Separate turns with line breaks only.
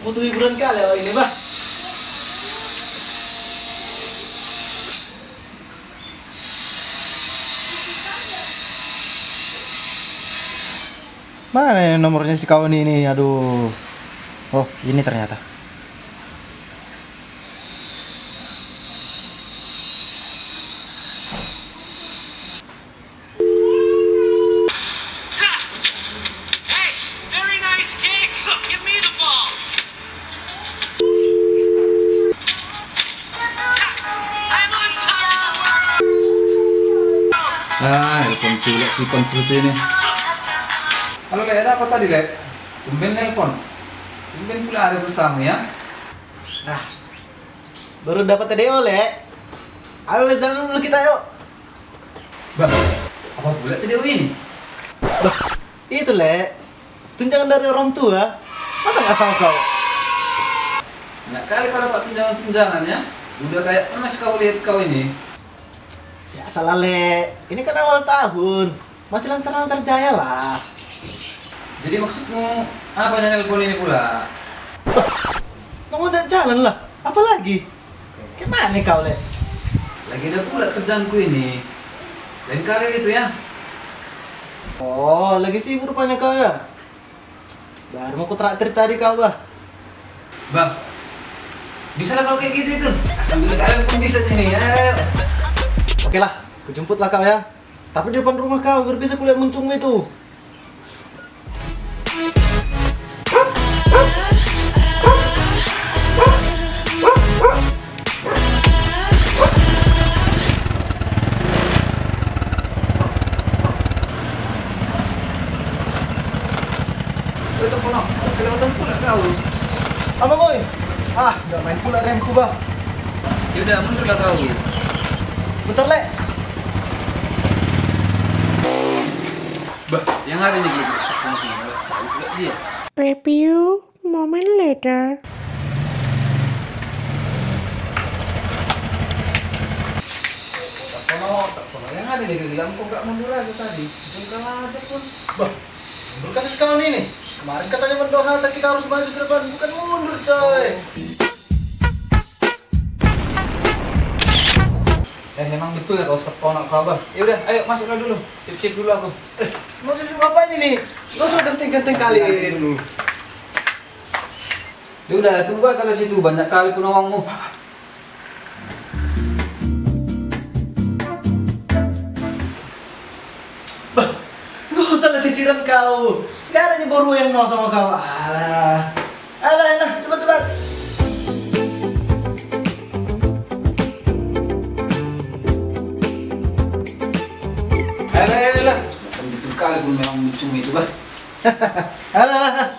butuh hiburan kali oh ini, bah. Mana ya nomornya si kawan ini? Aduh. Oh, ini ternyata.
Hey, very nice kick. Give me the ball. I'm on top.
Nelpon pula si konsulti ini. Halo Le, ada apa tadi Le? Tumben nelpon. Tumben pula ada bersama ya.
Nah, baru dapat TDO, Le. Ayo Le, jalan dulu kita yuk.
Bah, apa pula tadi ini?
Bah, itu Le. Tunjangan dari orang tua. Masa nggak tahu kau?
Banyak kali kau dapat tunjangan-tunjangan ya. Udah kayak emas kau lihat kau ini.
Ya salah Le. Ini kan awal tahun. Masih lancar-lancar jaya lah.
Jadi maksudmu apa yang nelpon ini pula?
Mau jalan lah. Apa lagi? Kemana kau Le?
Lagi ada pula kerjaanku ini. Lain kali gitu ya.
Oh, lagi sibuk rupanya kau ya? Baru mau ku traktir tadi kau, bah.
Bang, bisa lah kalau kayak gitu itu. Sambil jalan pun bisa ini ya.
Oke lah, ku jemput lah kau ya. Tapi di depan rumah kau, biar bisa kulihat muncungmu itu.
Itu pun kelewatan pula kau.
Apa koi? Ah, udah main pula remku, bah.
Yaudah, mundur lah kau.
Bentar, Le.
Bah, yang ada nih gitu. Cari pula dia.
Review moment later.
Tak kono. Yang ada nih gila, kok gak mundur aja tadi. Jengkal aja pun.
Bah, mundur kata sekawan ini. Kemarin katanya mendoa kita harus maju ke depan, bukan mundur, coy.
Memang betul ya kau seponak kau bah. Ya udah, ayo masuklah dulu. Sip-sip dulu aku.
Mau sip apa ini nih? Lo sudah ganteng-ganteng kali ini.
Ya udah, tunggu kalau situ banyak kali pun uangmu.
Bah, gak usah ngasisiran kau. Gak ada nyeburu yang mau sama kau. Alah. Alah, cepat-cepat.
Ayolah. Betul kali pun memang mencung itu bah.
Alah.